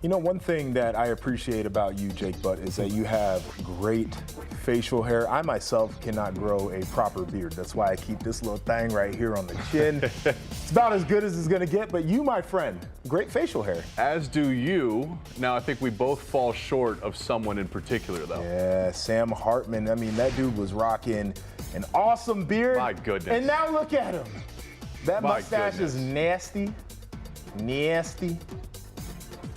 You know, one thing that I appreciate about you, Jake Butt, is that you have great facial hair. I myself cannot grow a proper beard. That's why I keep this little thing right here on the chin. It's about as good as it's gonna get, but you, my friend, great facial hair. As do you. Now, I think we both fall short of someone in particular, though. Yeah, Sam Hartman. I mean, that dude was rocking an awesome beard. My goodness. And now look at him. That My mustache goodness. is nasty. Nasty.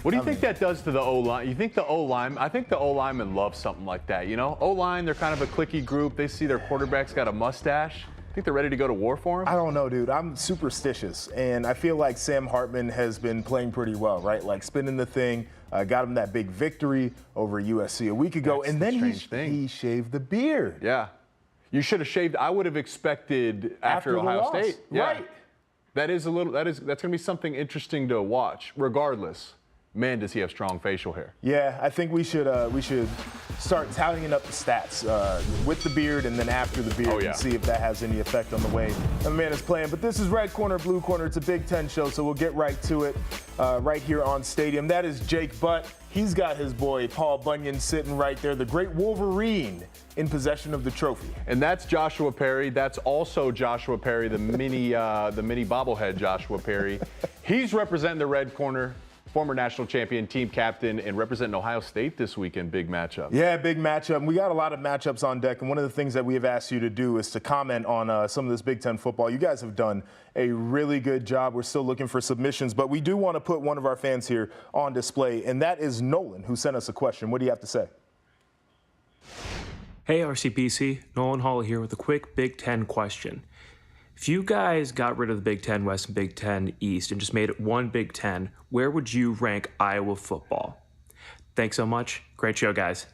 What do you think that does to the O-line? You think the O-line, I think the O-linemen love something like that, you know? O-line, they're kind of a cliquey group. They see their quarterback's got a mustache. Think they're ready to go to war for him? I don't know, dude. I'm superstitious, and I feel like Sam Hartman has been playing pretty well, right? Like spinning the thing, got him that big victory over USC a week ago, and then he shaved the beard. Yeah. You should have shaved. I would have expected after Ohio State. Yeah. Right. That's going to be something interesting to watch, regardless. Man, does he have strong facial hair. Yeah, I think we should start tallying up the stats with the beard and then after the beard and see if that has any effect on the way the man is playing. But this is Red Corner, Blue Corner. It's a Big Ten show, so we'll get right to it right here on Stadium. That is Jake Butt. He's got his boy Paul Bunyan sitting right there, the great Wolverine in possession of the trophy. And that's Joshua Perry. That's also Joshua Perry, the mini bobblehead Joshua Perry. He's representing the Red Corner. Former national champion, team captain, and representing Ohio State this weekend. Big matchup. Yeah, big matchup. We got a lot of matchups on deck, and one of the things that we have asked you to do is to comment on some of this Big Ten football. You guys have done a really good job. We're still looking for submissions, but we do want to put one of our fans here on display, and that is Nolan, who sent us a question. What do you have to say? Hey, RCPC. Nolan Hall here with a quick Big Ten question. If you guys got rid of the Big Ten West and Big Ten East and just made it one Big Ten, where would you rank Iowa football? Thanks so much. Great show, guys.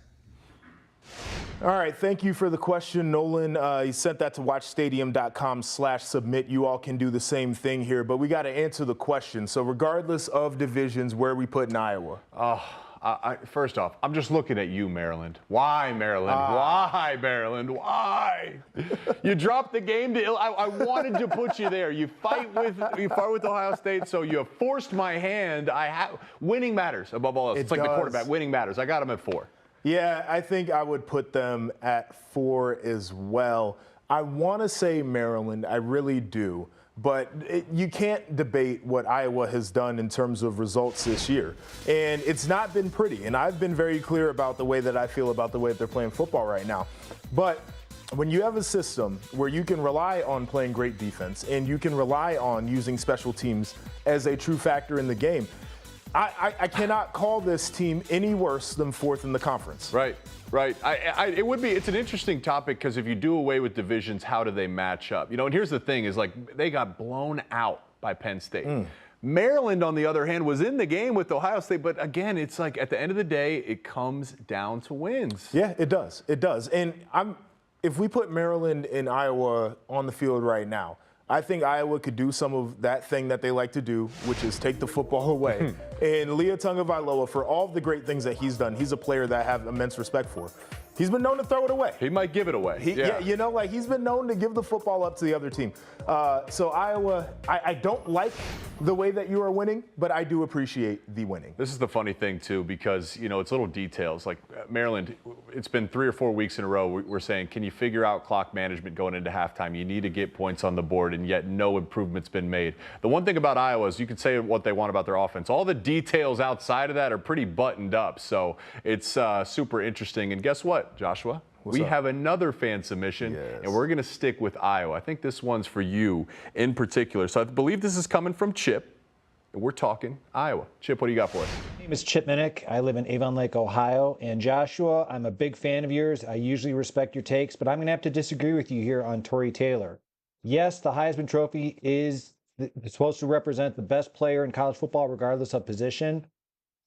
All right, thank you for the question, Nolan. He sent that to watchstadium.com/submit. You all can do the same thing here, but we got to answer the question. So regardless of divisions, where are we putting Iowa? First off, I'm just looking at you, Maryland. Why, Maryland? Why, Maryland? Why? You dropped the game to I wanted to put you there. You fight with Ohio State, so you forced my hand. Winning matters above all else. It's like the quarterback. Winning matters. I got him at 4. Yeah, I think I would put them at 4 as well. I want to say Maryland. I really do. But you can't debate what Iowa has done in terms of results this year. And it's not been pretty. And I've been very clear about the way that I feel about the way that they're playing football right now. But when you have a system where you can rely on playing great defense and you can rely on using special teams as a true factor in the game, I cannot call this team any worse than 4th in the conference. Right. It's an interesting topic because if you do away with divisions, how do they match up? You know, and here's the thing is like they got blown out by Penn State. Maryland, on the other hand, was in the game with Ohio State, but again, it's like at the end of the day, it comes down to wins. Yeah, it does. It does. And if we put Maryland and Iowa on the field right now, I think Iowa could do some of that thing that they like to do, which is take the football away. And Lia Tagovailoa, for all of the great things that he's done, he's a player that I have immense respect for. He's been known to throw it away. He might give it away. Yeah, you know, like he's been known to give the football up to the other team. So Iowa, I don't like the way that you are winning, but I do appreciate the winning. This is the funny thing, too, because, you know, it's little details. Like Maryland, it's been 3 or 4 weeks in a row. We're saying, can you figure out clock management going into halftime? You need to get points on the board, and yet no improvement's been made. The one thing about Iowa is you can say what they want about their offense. All the details outside of that are pretty buttoned up. So it's super interesting. And guess what, Joshua? We have another fan submission, and we're going to stick with Iowa. I think this one's for you in particular. So I believe this is coming from Chip, and we're talking Iowa. Chip, what do you got for us? My name is Chip Minnick. I live in Avon Lake, Ohio. And Joshua, I'm a big fan of yours. I usually respect your takes, but I'm going to have to disagree with you here on Tory Taylor. Yes, the Heisman Trophy is supposed to represent the best player in college football, regardless of position.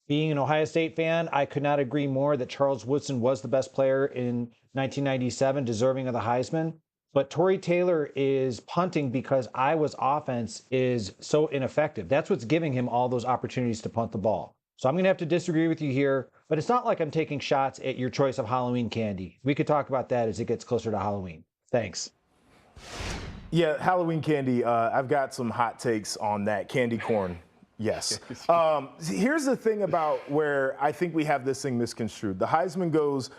Being an Ohio State fan, I could not agree more that Charles Woodson was the best player in 1997, deserving of the Heisman. But Tory Taylor is punting because Iowa's offense is so ineffective. That's what's giving him all those opportunities to punt the ball. So I'm going to have to disagree with you here, but it's not like I'm taking shots at your choice of Halloween candy. We could talk about that as it gets closer to Halloween. Thanks. Yeah, Halloween candy, I've got some hot takes on that. Candy corn. Yes. Here's the thing about where I think we have this thing misconstrued. The Heisman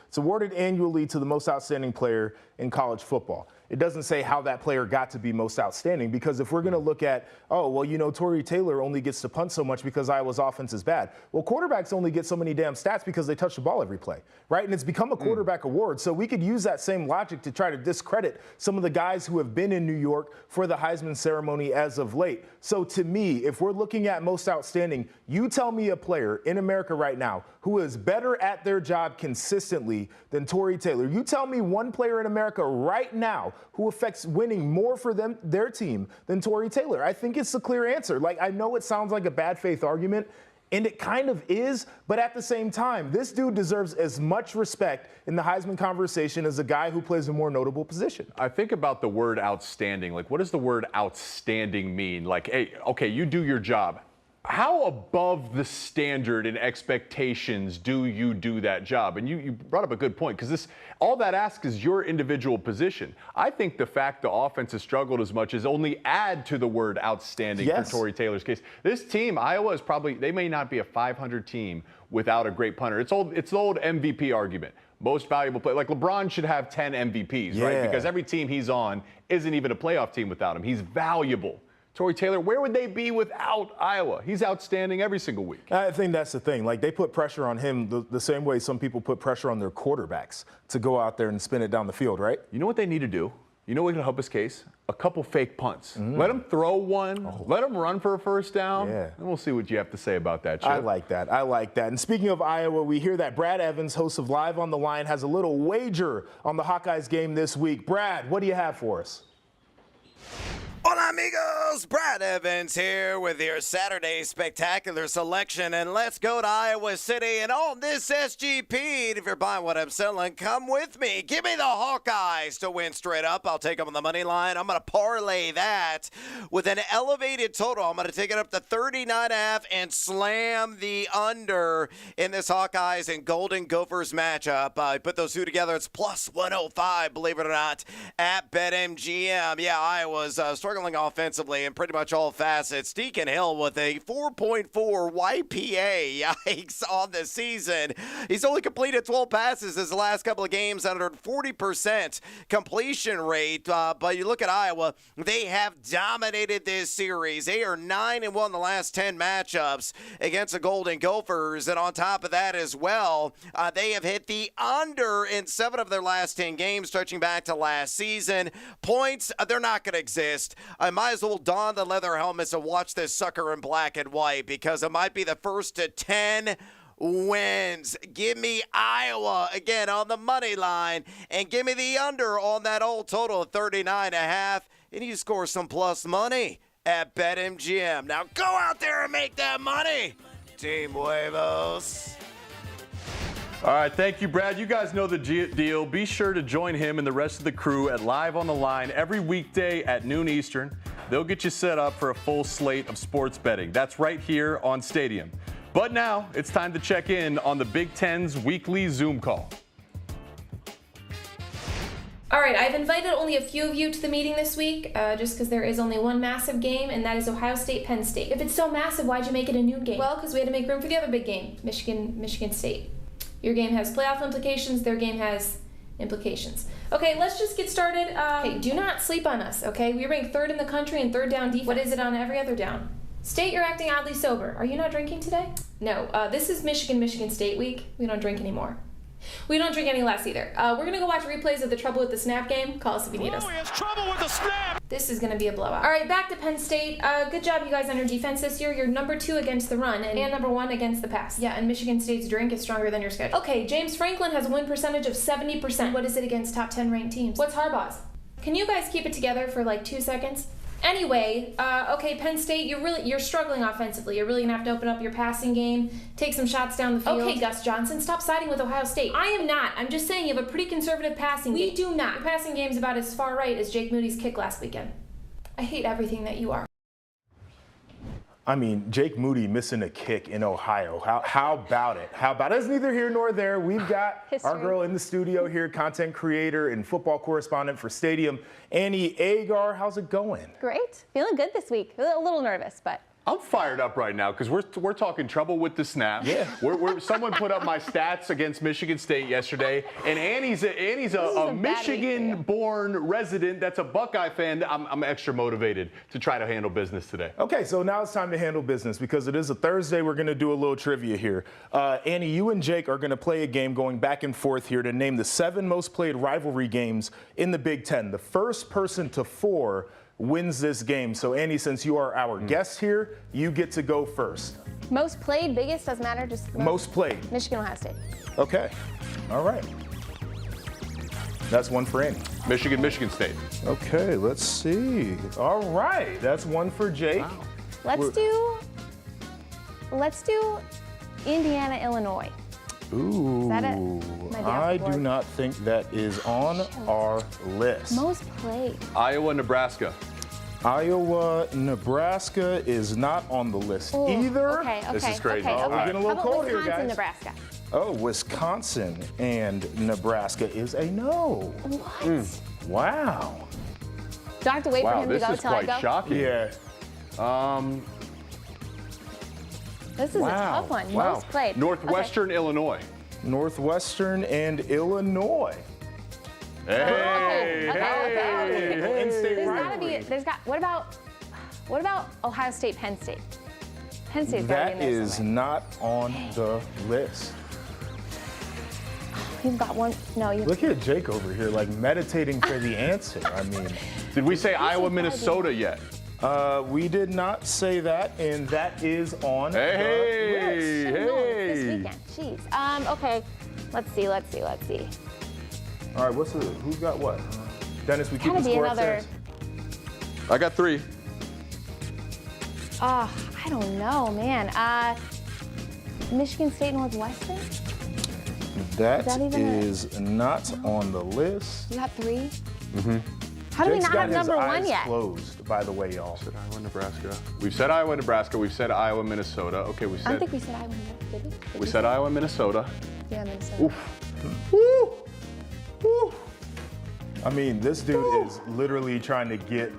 it's awarded annually to the most outstanding player in college football. It doesn't say how that player got to be most outstanding, because if we're going to look at, oh, well, you know, Tory Taylor only gets to punt so much because Iowa's offense is bad. Well, quarterbacks only get so many damn stats because they touch the ball every play, right? And it's become a quarterback award. So we could use that same logic to try to discredit some of the guys who have been in New York for the Heisman ceremony as of late. So to me, if we're looking at most outstanding, you tell me a player in America right now who is better at their job consistently than Tory Taylor. You tell me one player in America right now who affects winning more for their team than Tory Taylor. I think it's a clear answer. Like, I know it sounds like a bad faith argument, and it kind of is, but at the same time, this dude deserves as much respect in the Heisman conversation as a guy who plays a more notable position. I think about the word outstanding. Like, what does the word outstanding mean? Like, hey, okay, you do your job. How above the standard and expectations do you do that job? And you brought up a good point, because all that asks is your individual position. I think the fact the offense has struggled as much is only add to the word outstanding for Tory Taylor's case. This team, Iowa, is they may not be a 500 team without a great punter. It's the old MVP argument. Most valuable player. Like, LeBron should have 10 MVPs, right? Because every team he's on isn't even a playoff team without him. He's valuable. Tory Taylor, where would they be without Iowa? He's outstanding every single week. I think that's the thing. Like, they put pressure on him the same way some people put pressure on their quarterbacks to go out there and spin it down the field, right? You know what they need to do? You know what can help his case? A couple fake punts. Let him throw one. Let him run for a first down. And we'll see what you have to say about that, Chip. I like that. I like that. And speaking of Iowa, we hear that Brad Evans, host of Live on the Line, has a little wager on the Hawkeyes game this week. Brad, what do you have for us? Hola amigos, Brad Evans here with your Saturday spectacular selection, and let's go to Iowa City and on this SGP. And if you're buying what I'm selling, come with me. Give me the Hawkeyes to win straight up. I'll take them on the money line. I'm going to parlay that with an elevated total. I'm going to take it up to 39.5 and slam the under in this Hawkeyes and Golden Gophers matchup. I put those two together. It's plus 105, believe it or not, at BetMGM. Yeah, Iowa's struggling offensively in pretty much all facets. Deacon Hill with a 4.4 YPA, yikes, on the season. He's only completed 12 passes his last couple of games, under 40% completion rate. But you look at Iowa, they have dominated this series. They are 9-1 the last 10 matchups against the Golden Gophers. And on top of that as well, they have hit the under in 7 of their last 10 games, stretching back to last season. Points, they're not going to exist. I might as well don the leather helmets and watch this sucker in black and white, because it might be the first to 10 wins. Give me Iowa again on the money line, and give me the under on that old total of 39.5, and you score some plus money at BetMGM. Now go out there and make that money, Team Huevos. All right, thank you, Brad. You guys know the deal. Be sure to join him and the rest of the crew at Live on the Line every weekday at noon Eastern. They'll get you set up for a full slate of sports betting. That's right here on Stadium. But now it's time to check in on the Big Ten's weekly Zoom call. All right, I've invited only a few of you to the meeting this week, just because there is only one massive game, and that is Ohio State-Penn State. If it's so massive, why'd you make it a noon game? Well, because we had to make room for the other big game, Michigan State. Your game has playoff implications, their game has implications. Okay, let's just get started. Hey, do not sleep on us, okay? We rank 3rd in the country in third down defense. What is it on every other down? State, you're acting oddly sober. Are you not drinking today? No, this is Michigan State week. We don't drink anymore. We don't drink any less either. We're going to go watch replays of the Trouble with the Snap game. Call us if you need us. He has trouble with the snap. This is going to be a blowout. All right, back to Penn State. Good job, you guys, on your defense this year. You're number 2 against the run and number 1 against the pass. Yeah, and Michigan State's drink is stronger than your schedule. Okay, James Franklin has a win percentage of 70%. What is it against top 10 ranked teams? What's Harbaugh's? Can you guys keep it together for like 2 seconds? Anyway, okay, Penn State, you're struggling offensively. You're really gonna have to open up your passing game, take some shots down the field. Okay, Gus Johnson, stop siding with Ohio State. I am not. I'm just saying you have a pretty conservative passing game. We do not. Your passing game's about as far right as Jake Moody's kick last weekend. I hate everything that you are. I mean, Jake Moody missing a kick in Ohio. How about it? How about it? It's neither here nor there. We've got our girl in the studio here, content creator and football correspondent for Stadium, Annie Angar. How's it going? Great. Feeling good this week. A little nervous, but I'm fired up right now because we're talking trouble with the snap. Yeah. Someone put up my stats against Michigan State yesterday, and Annie's a Michigan-born resident that's a Buckeye fan. I'm extra motivated to try to handle business today. Okay, so now it's time to handle business because it is a Thursday. We're going to do a little trivia here. Annie, you and Jake are going to play a game going back and forth here to name the 7 most played rivalry games in the Big Ten. The first person to 4 wins this game. So Annie, since you are our guest here, you get to go first. Most played, biggest, doesn't matter, just Most played. Michigan, Ohio State. Okay. All right. That's one for Annie. Michigan State. Okay, let's see. All right. That's one for Jake. Wow. Let's do Indiana, Illinois. Ooh. Is that it? I do not think that is on our list. Most played. Iowa, Nebraska. Iowa, Nebraska is not on the list Ooh, either. Okay. This is crazy. Okay, Oh, we're getting a little How about cold here, Wisconsin, guys. Nebraska? Oh, Wisconsin and Nebraska is a no. What? Wow. Do I have to wait for Wow, him to this go is till I quite go? shocking. Yeah. This is a tough one. Wow. Most played. Northwestern Illinois. Northwestern and Illinois. Hey, Okay. In-state There's gotta rivalry. be. What about Ohio State, Penn State? Penn State's gotta be in That there is somewhere. not on the list. You've got one. No, you. Look at Jake over here, like meditating for the answer. I mean, Did we say Iowa, Minnesota yet? we did not say that, and that is on the list. Hey, Should've known this hey. weekend. Jeez. Okay. Let's see. All right, who's got what? Dennis, we keep Gotta the be score another. upstairs. I got 3. I don't know, man. Michigan State, Northwestern. That that even a- is not on the list. You got 3. Mm-hmm. How do we Jake's not got have his number eyes 1 yet? closed, by the way, y'all. Said Iowa, Nebraska. We've said Iowa, Nebraska. We've said Iowa, Minnesota. Okay, we I don't said think we said Iowa. Did we? Did we said Iowa, Minnesota. Yeah, Minnesota. Woo! Woo! I mean, this dude is literally trying to get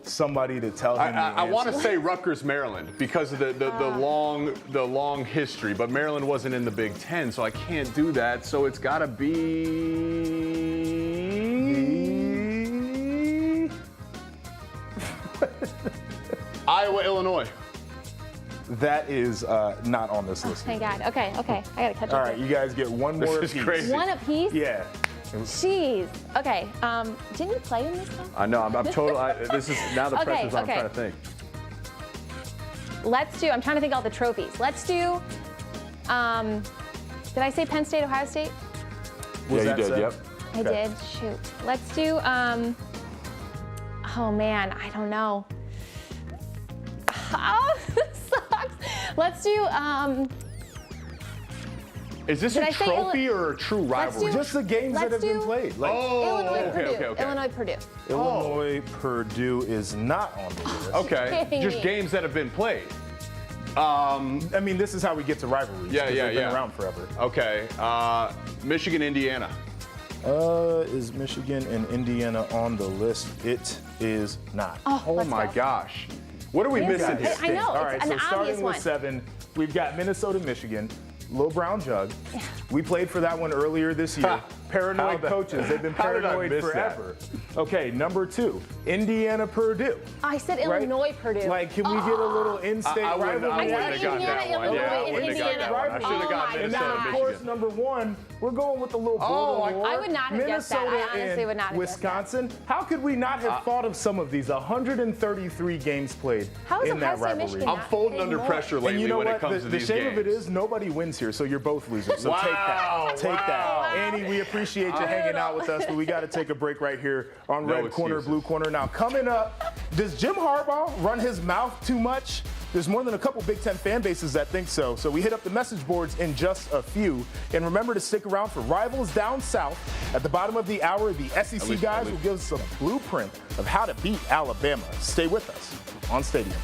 somebody to tell him. I want to say Rutgers, Maryland, because of the long history, but Maryland wasn't in the Big Ten, so I can't do that. So it's got to be Iowa, Illinois. That is not on this list. Thank God. Okay. I gotta catch All up. right, you guys get one more This is apiece. crazy. One apiece? Yeah. Jeez. Okay. Didn't you play in this one? I know. I'm total. This is now the pressure's on. I'm trying to think. I'm trying to think all the trophies. Let's do. Did I say Penn State, Ohio State? Was Yeah, that you did. set? Yep. I did. Shoot. Let's do. Oh man, I don't know. Oh, this sucks. Let's do. Is this Did a I say trophy or a true rivalry? Just the games that have been played. Like Illinois, Purdue. okay. Illinois, Purdue. Illinois, Purdue is not on the list. Okay, Kidding just me. games that have been played. I mean, this is how we get to rivalries. Yeah, 'cause yeah, they've been yeah. around forever. Okay, Michigan, Indiana. Is Michigan and Indiana on the list? It is not. Oh Let's my go. gosh. What are we Yes, missing here? I know. All right, It's so an starting obvious with one. 7, we've got Minnesota, Michigan, Lil Brown Jug. We played for that one earlier this year. Paranoid coaches, they've been how did I paranoid miss that? forever. Okay, number 2, Indiana, Purdue. I said Right? Illinois, Purdue. Like, can we get a little in-state I wouldn't rivalry? have said got Indiana, that one. Illinois, Yeah, I and wouldn't have got Indiana. that one. I should have got Oh my And Minnesota, now, of God. course, Michigan. number 1, we're going with the little Oh, border war. I would not have guessed that. I Minnesota honestly and would not have guessed that. Wisconsin. How could we not have thought of some of these? 133 games played How is in that Ohio State, rivalry. Michigan? I'm folding under pressure lately And you know when what? it comes to The these shame games. of it is nobody wins here, so you're both losers. So take Wow, that. Take wow. that. Annie, we appreciate you hanging out with us, but we got to take a break right here on No Red Corner, excuses. Blue Corner. Now, coming up, does Jim Harbaugh run his mouth too much? There's more than a couple Big Ten fan bases that think so. So we hit up the message boards in just a few. And remember to stick around for Rivals Down South. At the bottom of the hour, the SEC guys will give us a blueprint of how to beat Alabama. Stay with us on Stadium.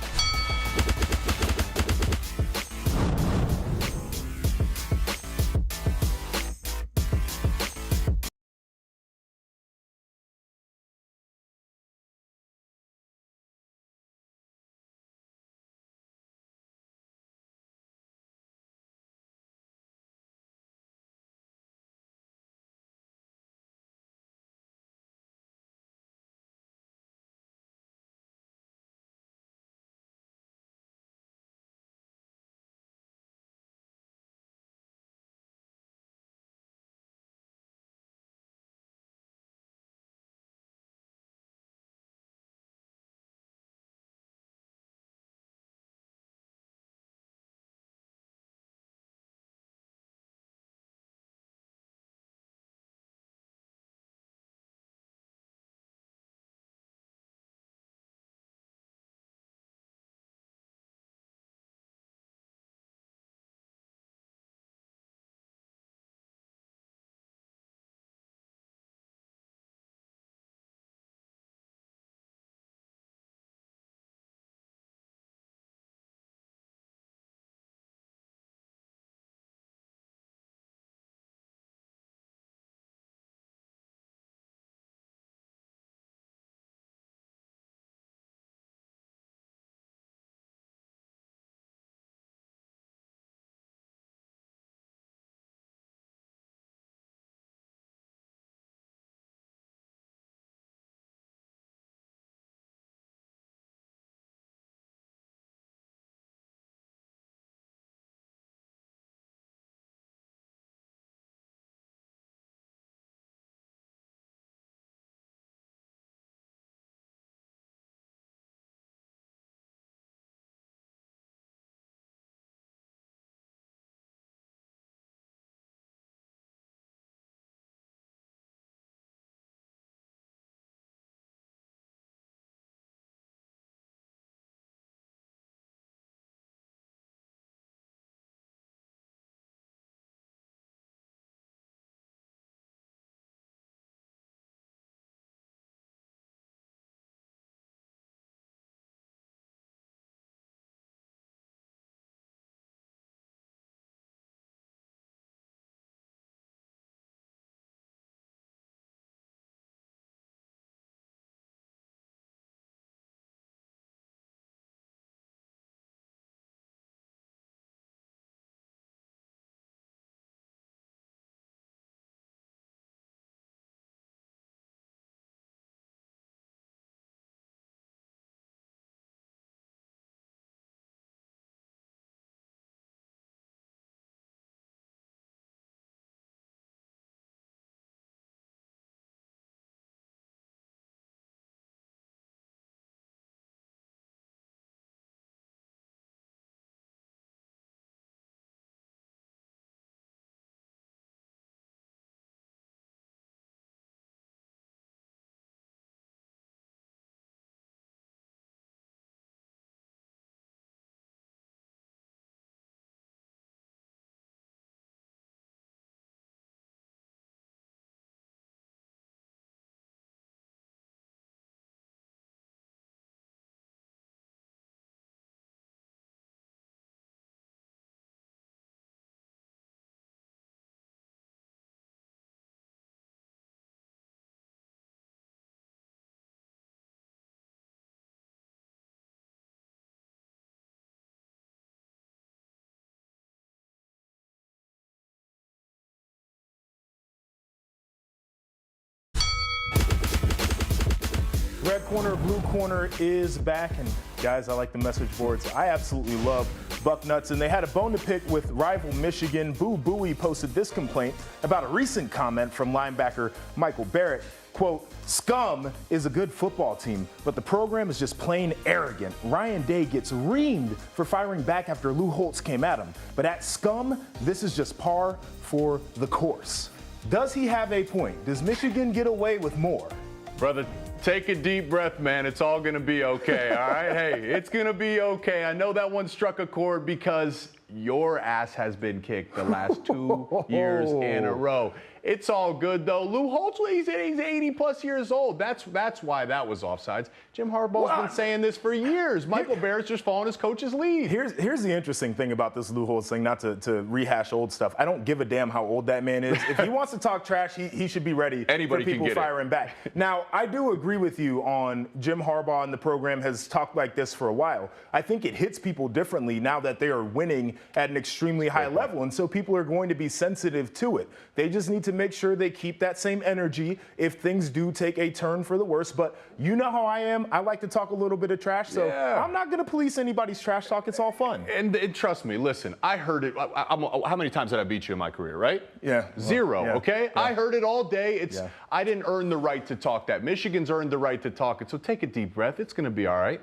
red corner, blue corner is back. And guys, I like the message boards. I absolutely love Bucknuts. And they had a bone to pick with rival Michigan. Boo Booey posted this complaint about a recent comment from linebacker Michael Barrett. Quote, "Scum is a good football team, but the program is just plain arrogant. Ryan Day gets reamed for firing back after Lou Holtz came at him. But at Scum, this is just par for the course." Does he have a point? Does Michigan get away with more? Brother, take a deep breath, man. It's all going to be okay, all right? Hey, it's going to be okay. I know that one struck a chord because your ass has been kicked the last 2 years in a row. It's all good, though. Lou Holtz, he's 80-plus years old. That's why that was offsides. Jim Harbaugh's been saying this for years. Michael Barrett's just following his coach's lead. Here's the interesting thing about this Lou Holtz thing, not to rehash old stuff. I don't give a damn how old that man is. If he wants to talk trash, he should be ready Anybody for people can get firing back. Now, I do agree with you on Jim Harbaugh, and the program has talked like this for a while. I think it hits people differently now that they are winning at an extremely high level, and so people are going to be sensitive to it. They just need to make sure they keep that same energy if things do take a turn for the worse. But you know how I am. I like to talk a little bit of trash, so I'm not going to police anybody's trash talk. It's all fun. And trust me, listen, I heard it. How many times did I beat you in my career, right? Yeah. Zero, yeah. okay? Yeah. I heard it all day. I didn't earn the right to talk that. Michigan's earned the right to talk it, so take a deep breath. It's going to be all right.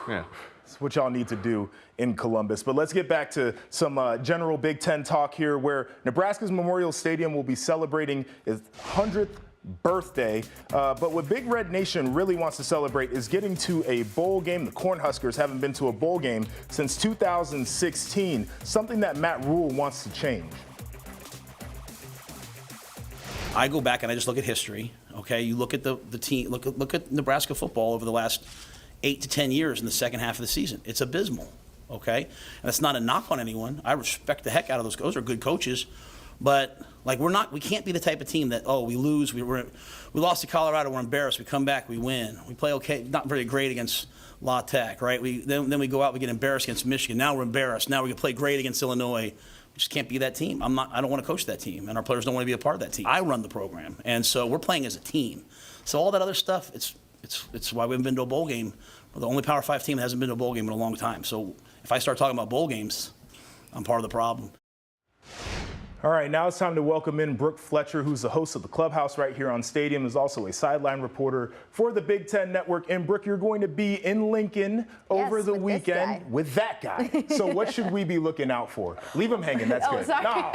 Yeah. That's what y'all need to do in Columbus. But let's get back to some general Big Ten talk here, where Nebraska's Memorial Stadium will be celebrating its 100th birthday. But what Big Red Nation really wants to celebrate is getting to a bowl game. The Cornhuskers haven't been to a bowl game since 2016, something that Matt Rule wants to change. I go back and I just look at history. Okay, you look at the team. Look at Nebraska football over the last 8 to 10 years in the second half of the season. It's abysmal. Okay, and that's not a knock on anyone. I respect the heck out of those. Those are good coaches, but like we can't be the type of team that we lose. We lost to Colorado. We're embarrassed. We come back. We win. We play okay. Not very great against La Tech, right? Then we go out. We get embarrassed against Michigan. Now we're embarrassed. Now we can play great against Illinois. We just can't be that team. I don't want to coach that team, and our players don't want to be a part of that team. I run the program, and so we're playing as a team. So all that other stuff, it's why we haven't been to a bowl game. We're the only Power 5 team that hasn't been to a bowl game in a long time. So if I start talking about bowl games, I'm part of the problem. All right, now it's time to welcome in Brooke Fletcher, who's the host of the Clubhouse right here on Stadium, is also a sideline reporter for the Big Ten Network. And Brooke, you're going to be in Lincoln over the weekend with that guy. So what should we be looking out for? Leave him hanging. That's good. Sorry. No,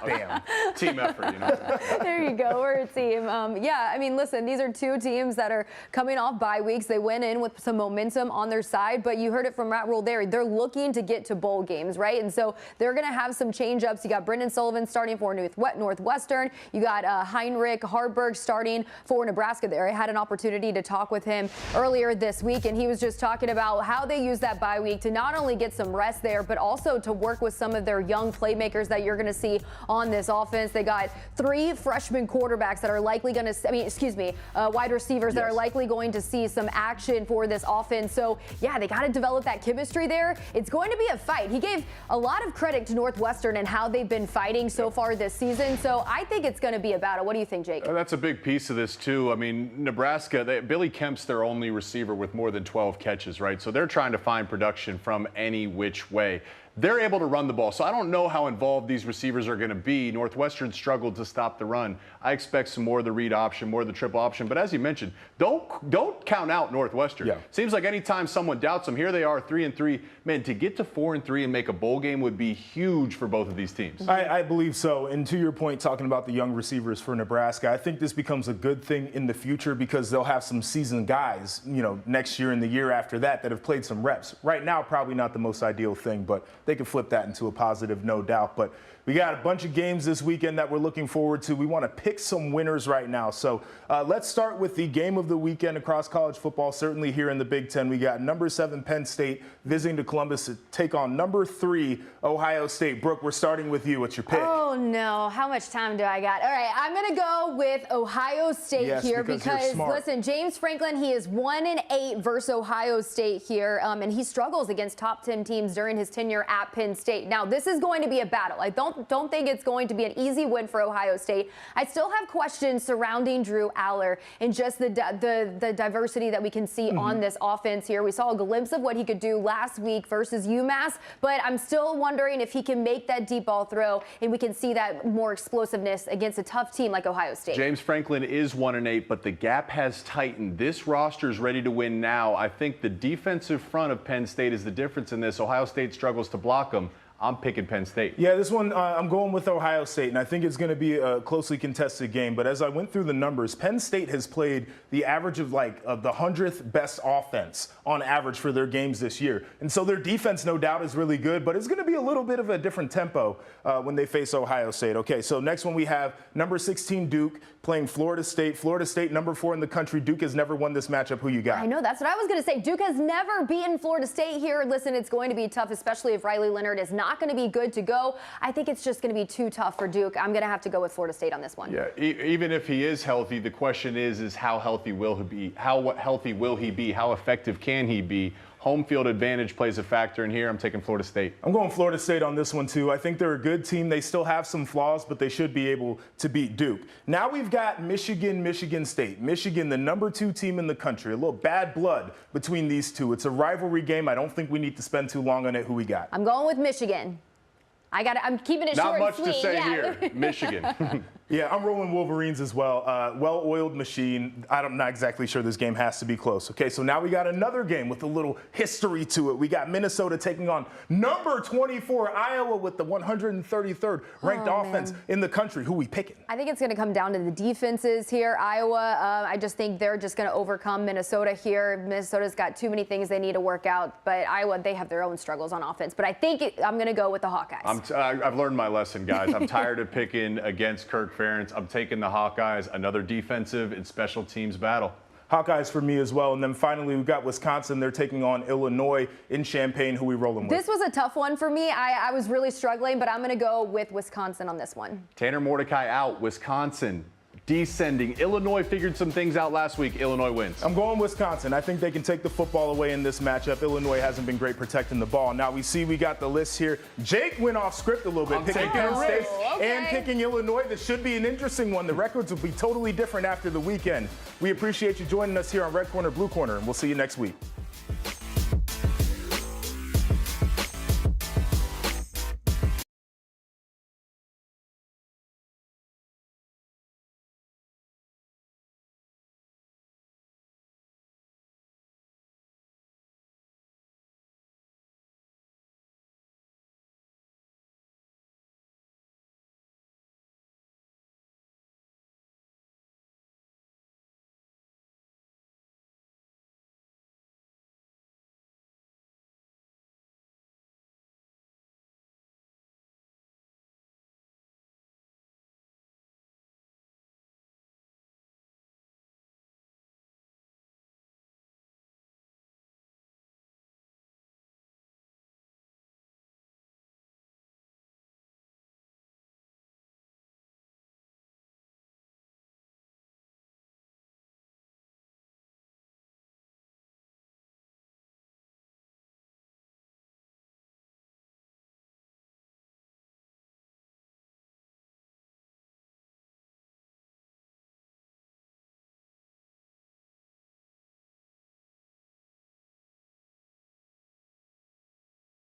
damn. Team effort, you know. There you go. We're a team. Yeah, I mean, listen, these are two teams that are coming off bye weeks. They went in with some momentum on their side, but you heard it from Matt Rule there. They're looking to get to bowl games, right? And so they're going to have some change-ups. You got Brendan Sullivan starting for Northwestern. You got Heinrich Harburg starting for Nebraska there. I had an opportunity to talk with him earlier this week, and he was just talking about how they use that bye week to not only get some rest there, but also to work with some of their young playmakers that you're going to see on this offense. They got 3 freshman quarterbacks that are likely going to, wide receivers that are likely going to see some action for this offense. So, yeah, they got to develop that chemistry there. It's going to be a fight. He gave a lot of credit to Northwestern and how they've been fighting so far this season. So I think it's going to be a battle. What do you think, Jake? That's a big piece of this, too. I mean, Nebraska, Billy Kemp's their only receiver with more than 12 catches, right? So they're trying to find production from any which way. They're able to run the ball. So I don't know how involved these receivers are going to be. Northwestern struggled to stop the run. I expect some more of the read option, more of the triple option. But as you mentioned, don't count out Northwestern. Yeah. Seems like anytime someone doubts them, here they are 3-3. Man, to get to 4-3 and make a bowl game would be huge for both of these teams. I believe so. And to your point, talking about the young receivers for Nebraska, I think this becomes a good thing in the future because they'll have some seasoned guys, next year and the year after that have played some reps. Right now, probably not the most ideal thing, but they can flip that into a positive, no doubt. But we got a bunch of games this weekend that we're looking forward to. We want to pick some winners right now. So let's start with the game of the weekend across college football. Certainly here in the Big Ten, we got number 7 Penn State visiting to Columbus to take on number 3 Ohio State. Brooke, we're starting with you. What's your pick? Oh, no. How much time do I got? All right, I'm going to go with Ohio State here because listen, James Franklin, he is 1-8 versus Ohio State here, and he struggles against top 10 teams during his tenure at Penn State. Now, this is going to be a battle. I don't think it's going to be an easy win for Ohio State. I still have questions surrounding Drew Aller and just the diversity that we can see on this offense here. We saw a glimpse of what he could do last week versus UMass, but I'm still wondering if he can make that deep ball throw and we can see that more explosiveness against a tough team like Ohio State. James Franklin is 1-8, but the gap has tightened. This roster is ready to win now. I think the defensive front of Penn State is the difference in this. Ohio State struggles to block them. I'm picking Penn State. Yeah, this one, I'm going with Ohio State, and I think it's going to be a closely contested game. But as I went through the numbers, Penn State has played the average of the 100th best offense on average for their games this year. And so their defense, no doubt, is really good, but it's going to be a little bit of a different tempo when they face Ohio State. Okay, so next one we have number 16 Duke playing Florida State. Florida State, number 4 in the country. Duke has never won this matchup. Who you got? I know, that's what I was going to say. Duke has never beaten Florida State here. Listen, it's going to be tough, especially if Riley Leonard is not going to be good to go. I think it's just going to be too tough for Duke. I'm going to have to go with Florida State on this one. Yeah, even if he is healthy, the question is how healthy will he be? How healthy will he be? How effective can he be? Home field advantage plays a factor in here. I'm taking Florida State. I'm going Florida State on this one, too. I think they're a good team. They still have some flaws, but they should be able to beat Duke. Now we've got Michigan, Michigan State. Michigan, the number 2 team in the country. A little bad blood between these two. It's a rivalry game. I don't think we need to spend too long on it. Who we got? I'm going with Michigan. I'm keeping it short and sweet. Not much to say here. Michigan. Yeah, I'm rolling Wolverines as well. Well-oiled machine. I'm not exactly sure this game has to be close. Okay, so now we got another game with a little history to it. We got Minnesota taking on number 24 Iowa with the 133rd ranked offense in the country. Who we picking? I think it's going to come down to the defenses here. Iowa, I just think they're just going to overcome Minnesota here. Minnesota's got too many things they need to work out, but Iowa, they have their own struggles on offense. But I think I'm going to go with the Hawkeyes. I've learned my lesson, guys. I'm tired of picking against Kirk Ferentz. I'm taking the Hawkeyes, another defensive and special teams battle. Hawkeyes for me as well. And then finally, we've got Wisconsin. They're taking on Illinois in Champaign. Who we rolling with? This was a tough one for me. I was really struggling, but I'm going to go with Wisconsin on this one. Tanner Mordecai out. Wisconsin descending. Illinois figured some things out last week. Illinois wins. I'm going Wisconsin. I think they can take the football away in this matchup. Illinois hasn't been great protecting the ball. Now we got the list here. Jake went off script a little bit, picking Penn State and picking Illinois. This should be an interesting one. The records will be totally different after the weekend. We appreciate you joining us here on Red Corner, Blue Corner, and we'll see you next week.